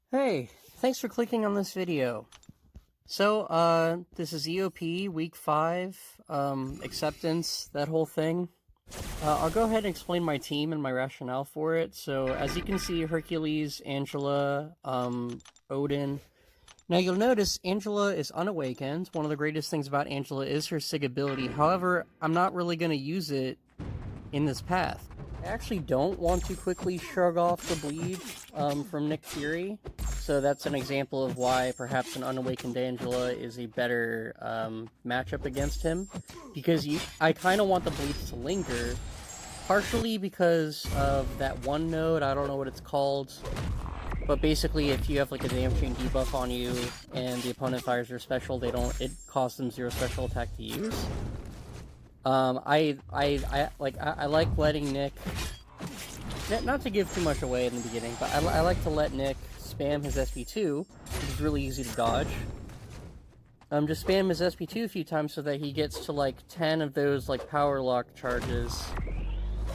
Hey, thanks for clicking on this video. This is EOP week 5, acceptance, that whole thing. I'll go ahead and explain my team and my rationale for it. So, as you can see, Hercules, Angela, Odin. Now, you'll notice Angela is unawakened. One of the greatest things about Angela is her Sig ability. However, I'm not really going to use it in this path. I actually don't want to quickly shrug off the bleed from Nick Fury. So that's an example of why perhaps an unawakened Angela is a better matchup against him. Because I kind of want the bleeds to linger, partially because of that one node, I don't know what it's called. But basically, if you have like a damage chain debuff on you and the opponent fires their special, it costs them 0 special attack to use. I like letting Nick, not to give too much away in the beginning, but I like to let Nick spam his SP2, which is really easy to dodge. Just spam his SP2 a few times so that he gets to like 10 of those like power lock charges,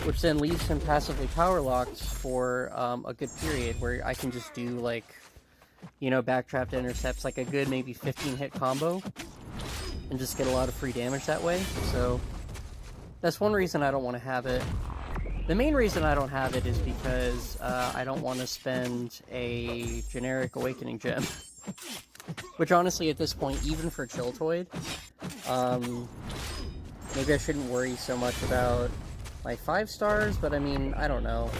which then leaves him passively power locked for a good period where I can just do like, backtrapped intercepts, like a good maybe 15 hit combo, and just get a lot of free damage that way. So that's one reason I don't want to have it. The main reason I don't have it is because I don't want to spend a generic Awakening Gem. Which honestly, at this point, even for Chilltoid, maybe I shouldn't worry so much about my 5 stars, but I mean, I don't know.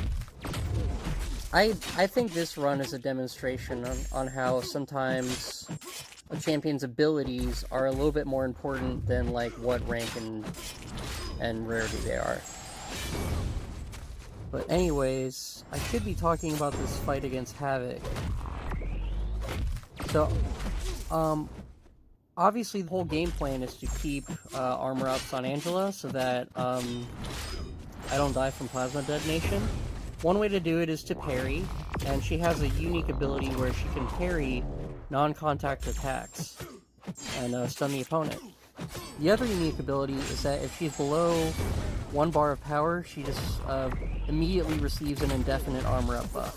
I think this run is a demonstration on how sometimes a champion's abilities are a little bit more important than like what rank and rarity they are. But anyways, I should be talking about this fight against Havoc. So, obviously the whole game plan is to keep armor ups on Angela so that I don't die from plasma detonation. One way to do it is to parry, and she has a unique ability where she can parry non-contact attacks and stun the opponent. The other unique ability is that if she's below 1 bar of power, she just immediately receives an indefinite armor up buff.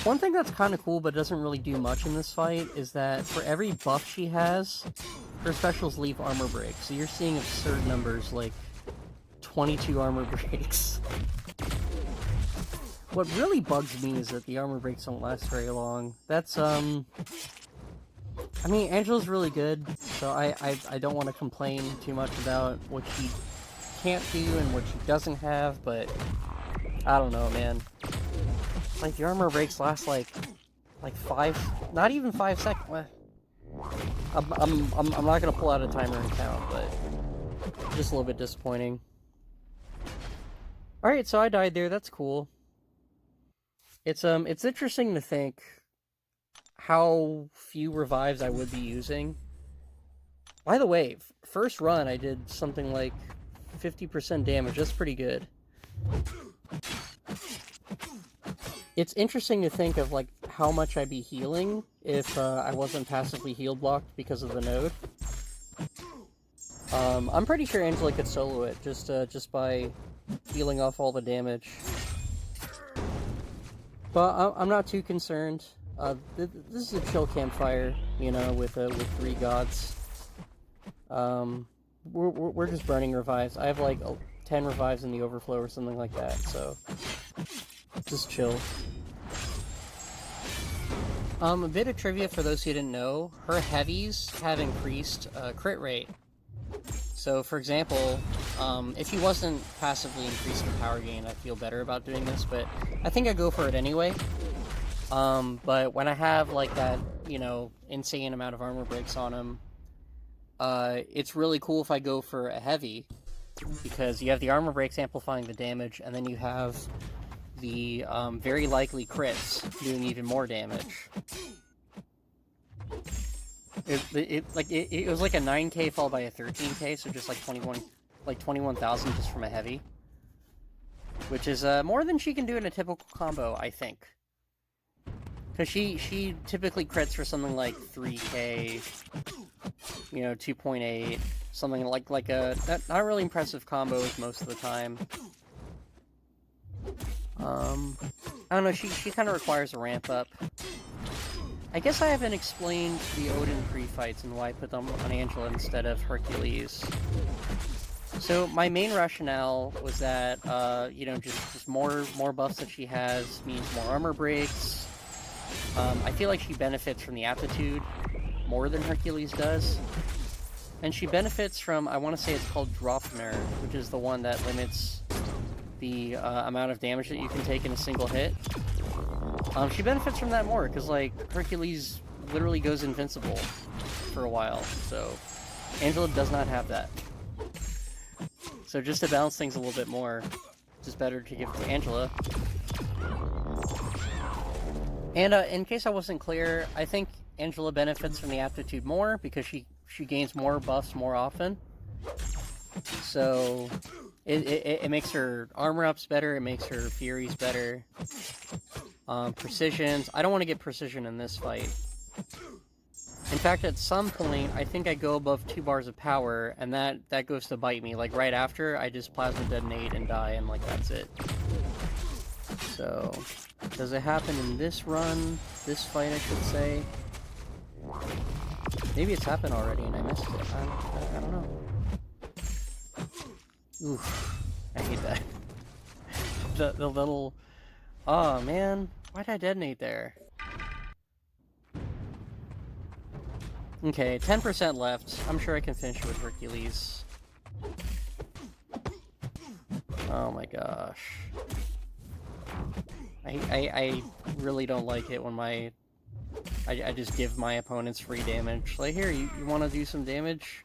One thing that's kind of cool but doesn't really do much in this fight is that for every buff she has, her specials leave armor break. So you're seeing absurd numbers like 22 armor breaks. What really bugs me is that the armor breaks don't last very long. That's, I mean, Angela's really good, so I don't want to complain too much about what she can't do and what she doesn't have, but I don't know, man. Like, the armor breaks last like 5, not even 5 seconds. I'm not gonna pull out a timer and count, but just a little bit disappointing. Alright, so I died there, that's cool. It's interesting to think how few revives I would be using. By the way, first run I did something like 50% damage, that's pretty good. It's interesting to think of like how much I'd be healing if I wasn't passively heal blocked because of the node. I'm pretty sure Angela could solo it just by healing off all the damage. But I'm not too concerned. This is a chill campfire, with 3 gods. We're just burning revives. I have like 10 revives in the overflow or something like that, so just chill. A bit of trivia for those who didn't know: her heavies have increased crit rate. So, for example, if he wasn't passively increasing power gain, I'd feel better about doing this, but I think I go for it anyway. But when I have, like, that, insane amount of armor breaks on him, it's really cool if I go for a heavy, because you have the armor breaks amplifying the damage, and then you have the very likely crits doing even more damage. It was like a 9k followed by a 13k, so just like 21,000 just from a heavy, which is more than she can do in a typical combo, I think. Because she typically crits for something like 3k, 2.8, something like a not really impressive combos most of the time. I don't know, she kind of requires a ramp up. I guess I haven't explained the Odin pre-fights and why I put them on Angela instead of Hercules. So my main rationale was that, you know, just more buffs that she has means more armor breaks. I feel like she benefits from the aptitude more than Hercules does. And she benefits from, I want to say it's called Dropner, which is the one that limits the amount of damage that you can take in a single hit. She benefits from that more, because, like, Hercules literally goes invincible for a while, so Angela does not have that. So just to balance things a little bit more, it's just better to give it to Angela. And in case I wasn't clear, I think Angela benefits from the aptitude more, because she gains more buffs more often. So it makes her armor ups better, it makes her furies better. Precisions. I don't want to get precision in this fight. In fact, at some point, I think I go above 2 bars of power, and that goes to bite me. Like, right after, I just plasma detonate and die, and, like, that's it. So, does it happen in this run? This fight, I should say? Maybe it's happened already, and I missed it. I don't know. Oof. I hate that. The little... Oh, man. Why did I detonate there? Okay, 10% left. I'm sure I can finish with Hercules. Oh my gosh. I really don't like it when I just give my opponents free damage. Like, here, you want to do some damage?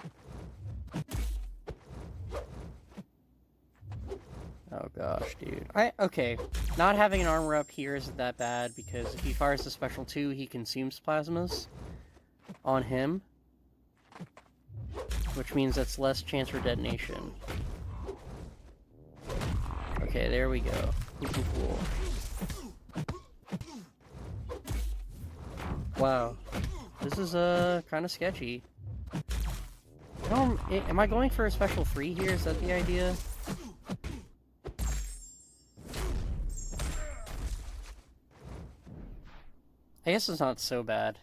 Oh gosh, dude. Okay, not having an armor up here isn't that bad, because if he fires the special 2, he consumes plasmas on him, which means that's less chance for detonation. Okay, there we go. Cool. Wow. This is, kind of sketchy. Am I going for a special 3 here? Is that the idea? I guess it's not so bad.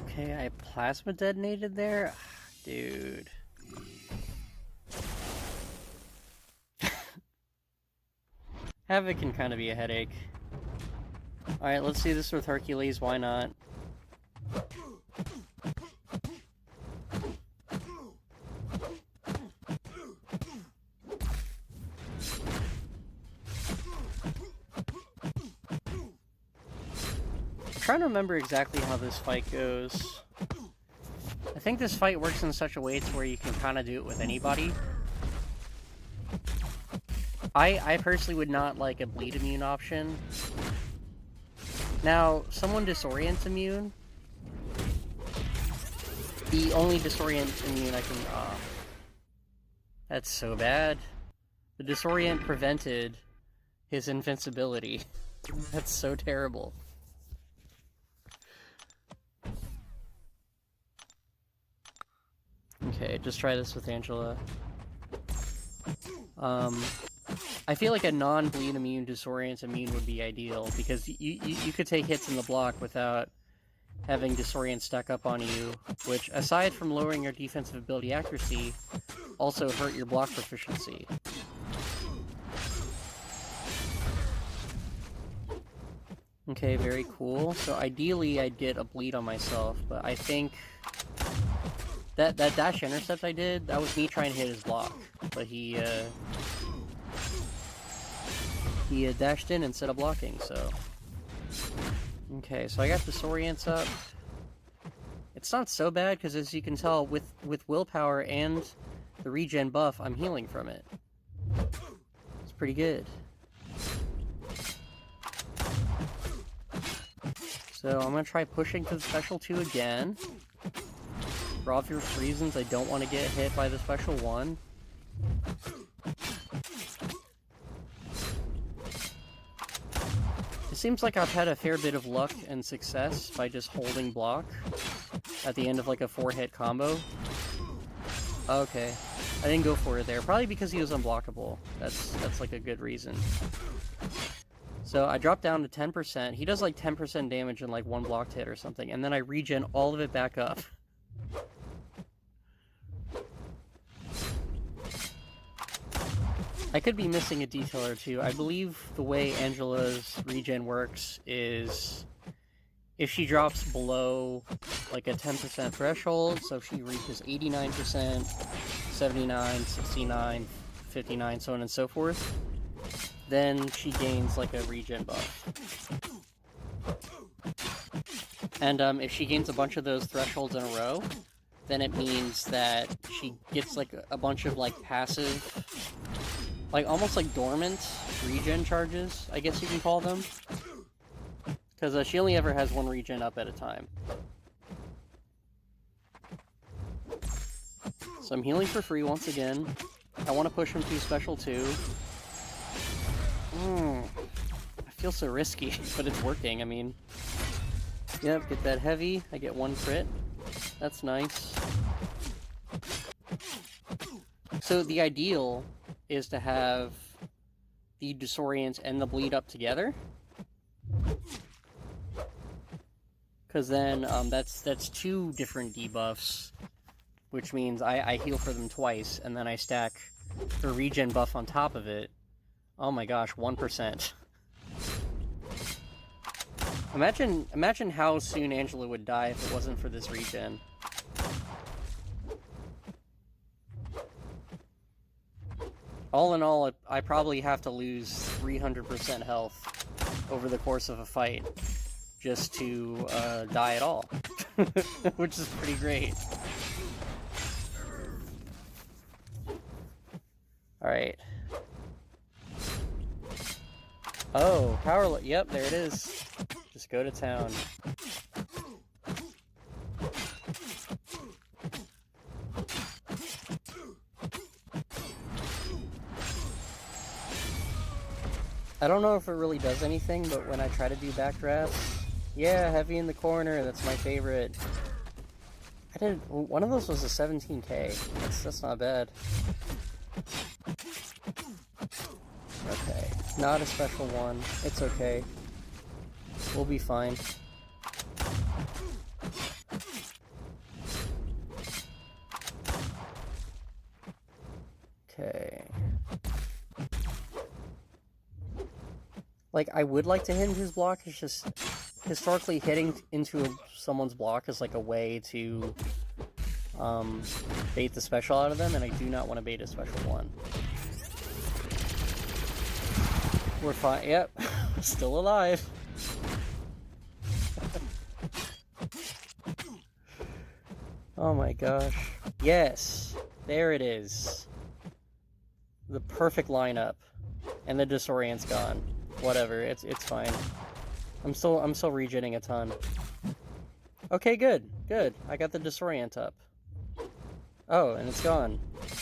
Okay, I plasma detonated there? Dude. Havoc can kind of be a headache. Alright, let's do this with Hercules, why not? I'm trying to remember exactly how this fight goes. I think this fight works in such a way to where you can kind of do it with anybody. I personally would not like a bleed immune option. Now, someone disorient immune. The only disorient immune I can... that's so bad. The disorient prevented his invincibility. That's so terrible. Okay, just try this with Angela. I feel like a non-bleed immune disorient immune would be ideal, because you could take hits in the block without having disorient stack up on you, which, aside from lowering your defensive ability accuracy, also hurt your block proficiency. Okay, very cool. So ideally I'd get a bleed on myself, but I think that dash intercept I did, that was me trying to hit his block, but he dashed in instead of blocking, so... Okay, so I got disorients up. It's not so bad, because as you can tell, with willpower and the regen buff, I'm healing from it. It's pretty good. So I'm gonna try pushing to the special 2 again. For obvious reasons, I don't want to get hit by the special 1. seems like I've had a fair bit of luck and success by just holding block at the end of like a 4-hit combo. Okay. I didn't go for it there. Probably because he was unblockable. That's like a good reason. So I dropped down to 10%. He does like 10% damage in like one blocked hit or something, and then I regen all of it back up. I could be missing a detail or two. I believe the way Angela's regen works is if she drops below like a 10% threshold, so if she reaches 89%, 79, 69, 59, so on and so forth, then she gains like a regen buff. And if she gains a bunch of those thresholds in a row, then it means that she gets like a bunch of like passive, like almost like dormant regen charges, I guess you can call them. Because she only ever has one regen up at a time. So I'm healing for free once again. I want to push him to special too. I feel so risky, but it's working, I mean. Yep, get that heavy. I get 1 crit. That's nice. So the ideal is to have the disorient and the bleed up together. Because then that's 2 different debuffs, which means I heal for them twice, and then I stack the regen buff on top of it. Oh my gosh, 1%. Imagine how soon Angela would die if it wasn't for this regen. All in all, I probably have to lose 300% health over the course of a fight just to die at all, which is pretty great. Alright. Oh, power... Yep, there it is. Just go to town. I don't know if it really does anything, but when I try to do backdrafts... Yeah, heavy in the corner, that's my favorite. One of those was a 17k. That's not bad. Okay, not a special one. It's okay. We'll be fine. Okay. Like, I would like to hit his block, it's just... Historically, hitting into someone's block is like a way to bait the special out of them, and I do not want to bait a special one. We're fine. Yep, still alive. Oh my gosh. Yes, there it is. The perfect lineup, and the disorient's gone. Whatever, it's fine. I'm still regenning a ton. Okay, good. I got the disorient up. Oh, and it's gone.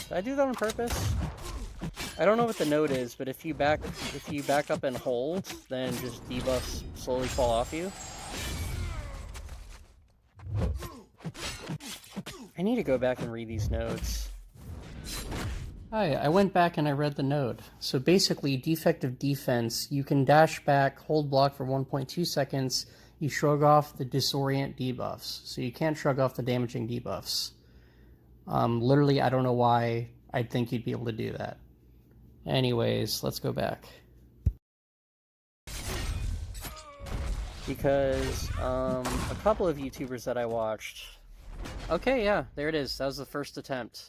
Did I do that on purpose? I don't know what the node is, but if you back up and hold, then just debuffs slowly fall off you. I need to go back and read these nodes. Hi, I went back and I read the node. So basically, defective defense, you can dash back, hold block for 1.2 seconds, you shrug off the disorient debuffs. So you can't shrug off the damaging debuffs. Literally, I don't know why I'd think you'd be able to do that. Anyways, let's go back. Because, a couple of YouTubers that I watched... Okay, yeah, there it is. That was the first attempt.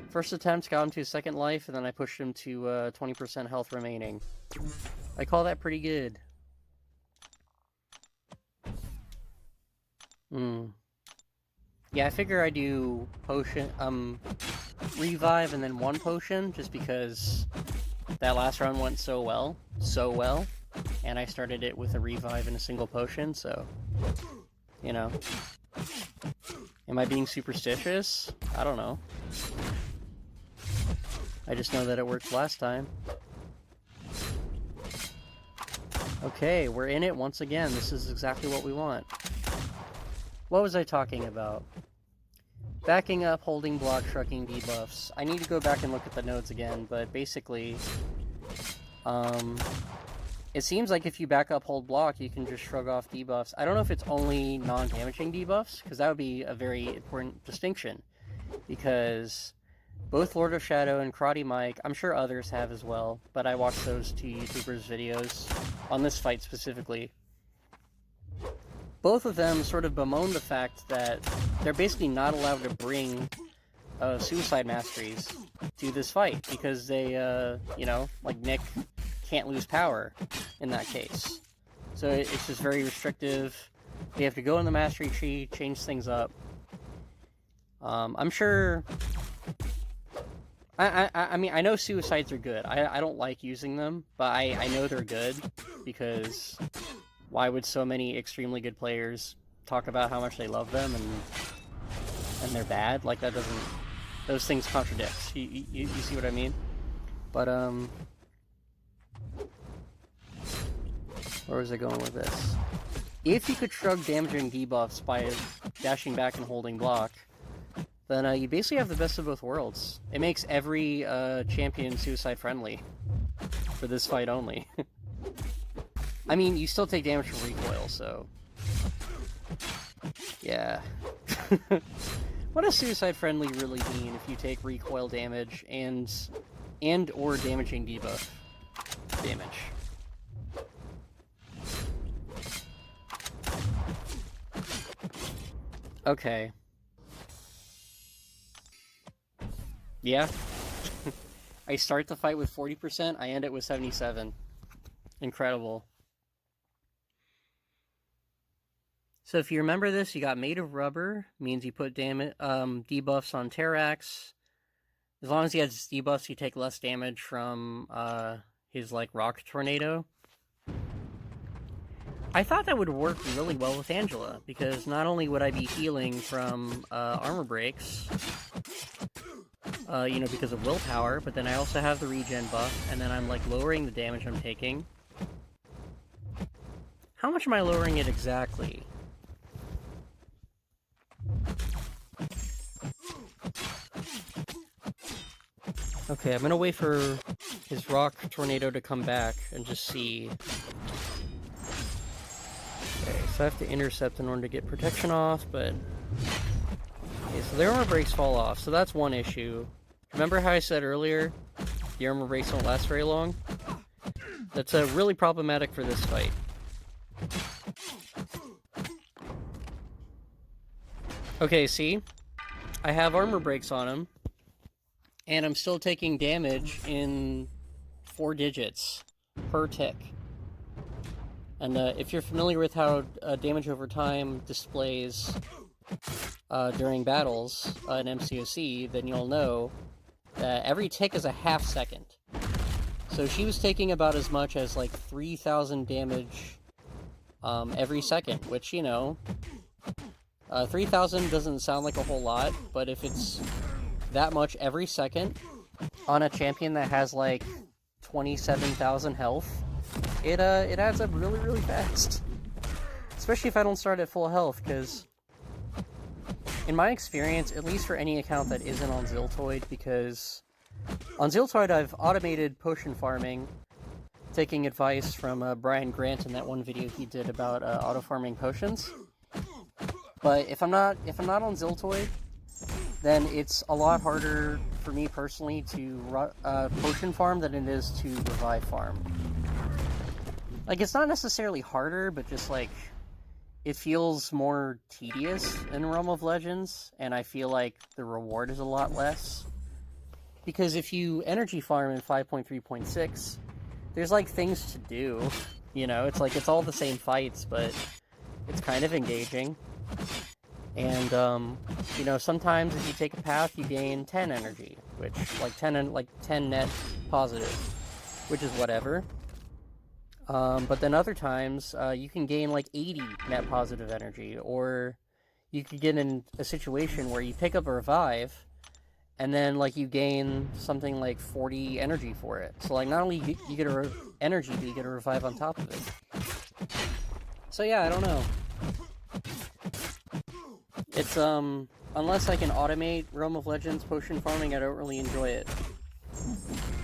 First attempt got him to second life, and then I pushed him to 20% health remaining. I call that pretty good. Yeah, I figure I do potion, revive and then 1 potion, just because that last round went so well, and I started it with a revive and a single potion, so, you know. Am I being superstitious? I don't know. I just know that it worked last time. Okay, we're in it once again. This is exactly what we want. What was I talking about? Backing up, holding block, shrugging debuffs. I need to go back and look at the notes again, but basically, it seems like if you back up, hold block, you can just shrug off debuffs. I don't know if it's only non-damaging debuffs, because that would be a very important distinction. Because both Lord of Shadow and Karate Mike, I'm sure others have as well, but I watched those two YouTubers' videos on this fight specifically. Both of them sort of bemoan the fact that they're basically not allowed to bring suicide masteries to this fight, because they, you know, like Nick can't lose power in that case. So it's just very restrictive. They have to go in the mastery tree, change things up. I'm sure... I mean, I know suicides are good. I don't like using them, but I know they're good, because why would so many extremely good players talk about how much they love them and they're bad? Like, that doesn't... Those things contradict. You see what I mean? But, where was I going with this? If you could shrug damaging debuffs by dashing back and holding block, then you basically have the best of both worlds. It makes every champion suicide-friendly for this fight only. I mean, you still take damage from recoil, so... Yeah. What does suicide-friendly really mean if you take recoil damage and or damaging debuff damage? Okay. Yeah. I start the fight with 40%, I end it with 77. Incredible. So if you remember this, you got Made of Rubber, means you put debuffs on Terrax. As long as he has debuffs, you take less damage from his, like, Rock Tornado. I thought that would work really well with Angela, because not only would I be healing from armor breaks, you know, because of willpower, but then I also have the regen buff, and then I'm, like, lowering the damage I'm taking. How much am I lowering it exactly? Okay, I'm gonna wait for his Rock Tornado to come back and just see. Okay, so I have to intercept in order to get protection off, but... Okay, so the armor breaks fall off, so that's one issue. Remember how I said earlier, the armor breaks don't last very long? That's really problematic for this fight. Okay, see? I have armor breaks on him, and I'm still taking damage in 4 digits per tick. And if you're familiar with how damage over time displays during battles in MCOC, then you'll know that every tick is a half second. So she was taking about as much as like 3,000 damage every second, which, you know, 3,000 doesn't sound like a whole lot, but if it's that much every second on a champion that has like 27,000 health, it adds up really, really fast. Especially if I don't start at full health, because in my experience, at least for any account that isn't on Chilltoid, because on Chilltoid I've automated potion farming, taking advice from Brian Grant in that one video he did about auto farming potions. But if I'm not on Chilltoid, then it's a lot harder for me personally to potion farm than it is to revive farm. Like, it's not necessarily harder, but just like it feels more tedious in Realm of Legends, and I feel like the reward is a lot less. Because if you energy farm in 5.3.6, there's like things to do, you know, it's like it's all the same fights, but it's kind of engaging. And you know, sometimes if you take a path, you gain 10 energy, which like 10 net positive, which is whatever. But then other times, you can gain like 80 net positive energy, or you could get in a situation where you pick up a revive, and then like you gain something like 40 energy for it. So like not only you get a energy, but you get a revive on top of it. So yeah, I don't know. It's unless I can automate Realm of Legends potion farming, I don't really enjoy it.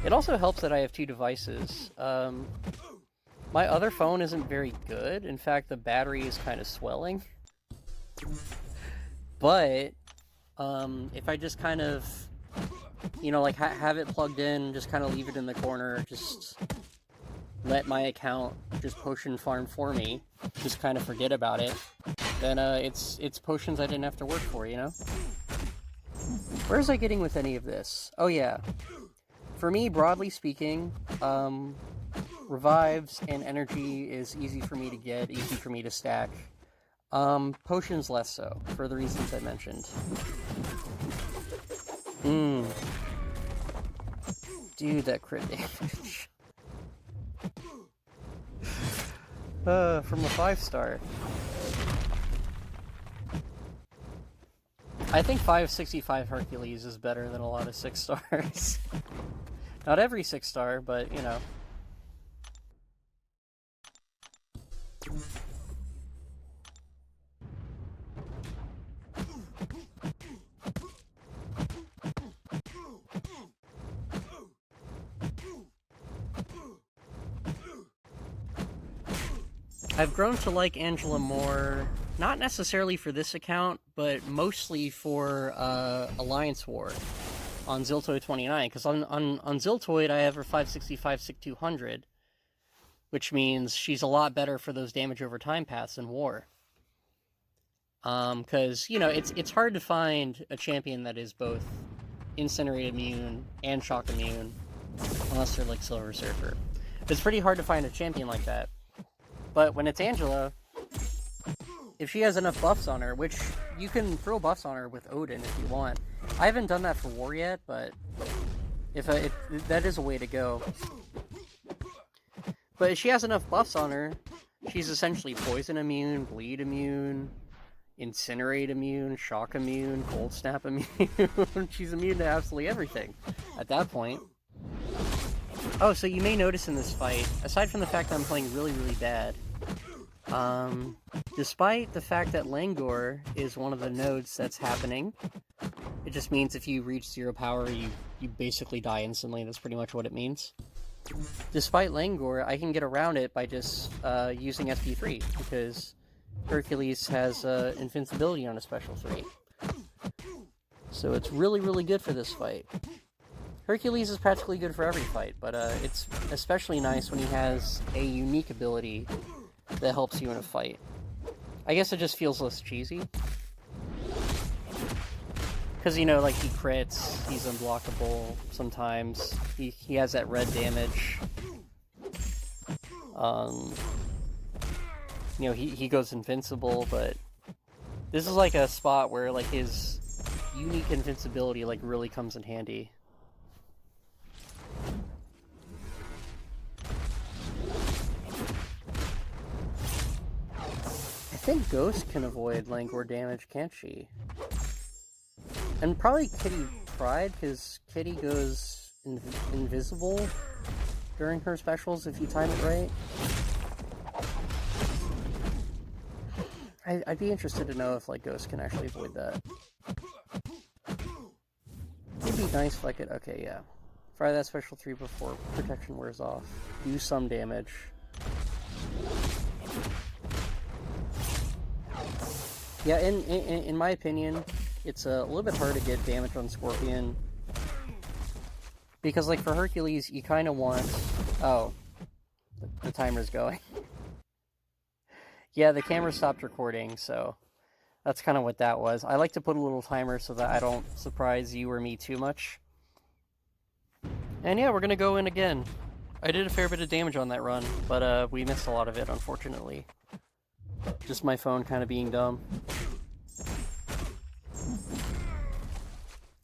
It also helps that I have 2 devices. My other phone isn't very good. In fact, the battery is kind of swelling. But if I just kind of, you know, like have it plugged in, just kind of leave it in the corner, just let my account just potion farm for me, just kind of forget about it, then it's potions I didn't have to work for, you know? Where was I getting with any of this? Oh yeah. For me, broadly speaking, revives and energy is easy for me to get, easy for me to stack. Potions less so, for the reasons I mentioned. Dude, that crit damage. From a 5-star. I think 565 Hercules is better than a lot of 6-stars. Not every 6-star, but, you know. I've grown to like Angela more, not necessarily for this account, but mostly for Alliance War on Chilltoid 29, because on Chilltoid I have her 565 Sick 200, which means she's a lot better for those damage over time paths in War. Because, you know, it's hard to find a champion that is both Incinerate immune and Shock immune, unless they're like Silver Surfer. It's pretty hard to find a champion like that. But when it's Angela, if she has enough buffs on her, which you can throw buffs on her with Odin if you want. I haven't done that for War yet, but if that is a way to go. But if she has enough buffs on her, she's essentially Poison immune, Bleed immune, Incinerate immune, Shock immune, Cold Snap immune. She's immune to absolutely everything at that point. Oh, so you may notice in this fight, aside from the fact that I'm playing really, really bad, despite the fact that Langor is one of the nodes that's happening, it just means if you reach 0 power, you basically die instantly. That's pretty much what it means. Despite Langor, I can get around it by just using SP3, because Hercules has invincibility on a special 3. So it's really, really good for this fight. Hercules is practically good for every fight, but it's especially nice when he has a unique ability that helps you in a fight. I guess it just feels less cheesy. Because, you know, like, he crits, he's unblockable sometimes, he has that red damage. You know, he goes invincible, but this is like a spot where, like, his unique invincibility, like, really comes in handy. I think Ghost can avoid Langor damage, can't she? And probably Kitty Pride, because Kitty goes invisible during her specials if you time it right. I'd be interested to know if, like, Ghost can actually avoid that. It'd be nice if I could... Okay, yeah. Fry that special 3 before protection wears off. Do some damage. Yeah, in my opinion, it's a little bit hard to get damage on Scorpion. Because, like, for Hercules, you kind of want... Oh. The timer's going. Yeah, the camera stopped recording, so that's kind of what that was. I like to put a little timer so that I don't surprise you or me too much. And yeah, we're gonna go in again. I did a fair bit of damage on that run, but we missed a lot of it, unfortunately. Just my phone kind of being dumb.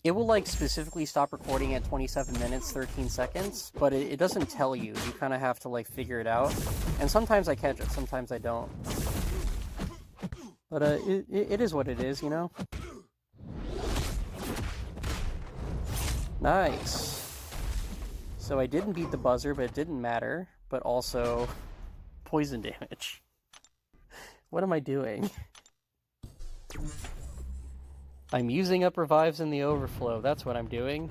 It will, like, specifically stop recording at 27 minutes, 13 seconds, but it doesn't tell you. You kind of have to, like, figure it out. And sometimes I catch it, sometimes I don't. But it is what it is, you know? Nice. So I didn't beat the buzzer, but it didn't matter. But also, poison damage. What am I doing? I'm using up revives in the overflow. That's what I'm doing.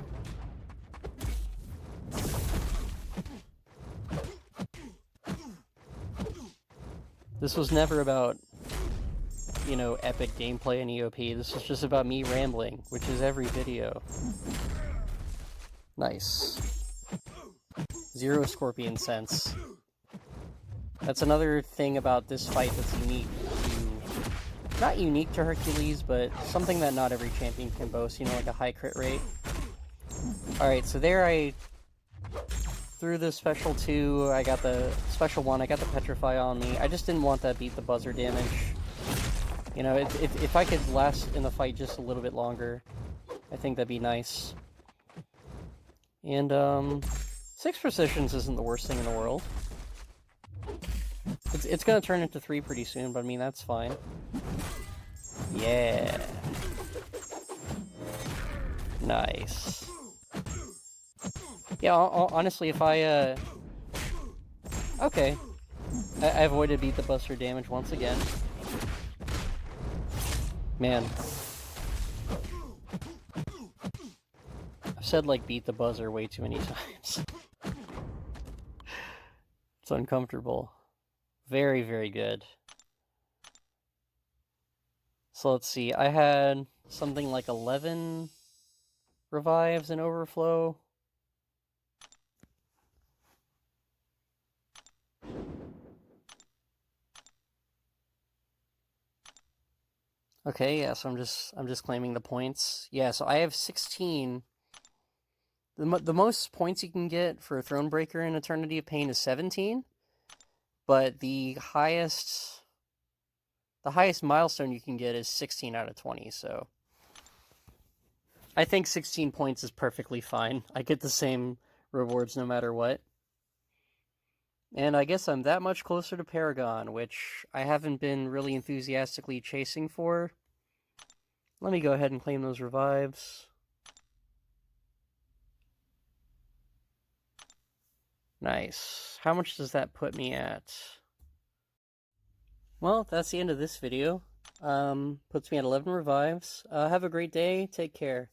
This was never about, you know, epic gameplay in EOP. This was just about me rambling, which is every video. Nice. 0 scorpion sense. That's another thing about this fight that's unique to... Not unique to Hercules, but something that not every champion can boast, you know, like a high crit rate. Alright, so there I... Through the special 2, I got the special 1, I got the Petrify on me. I just didn't want that beat the buzzer damage. You know, if I could last in the fight just a little bit longer, I think that'd be nice. And, 6 precisions isn't the worst thing in the world. It's gonna turn into 3 pretty soon, but I mean, that's fine. Yeah. Nice. Yeah, honestly, if I, okay. I avoided beat the buster damage once again. Man. I've said, like, beat the buzzer way too many times. It's uncomfortable. Very, very good. So let's see, I had something like 11 revives in overflow. Okay, yeah, so I'm just claiming the points. Yeah, so I have 16. The most points you can get for a Thronebreaker in Eternity of Pain is 17, but the highest milestone you can get is 16 out of 20, so I think 16 points is perfectly fine. I get the same rewards no matter what. And I guess I'm that much closer to Paragon, which I haven't been really enthusiastically chasing for. Let me go ahead and claim those revives. Nice. How much does that put me at? Well, that's the end of this video. Puts me at 11 revives. Have a great day. Take care.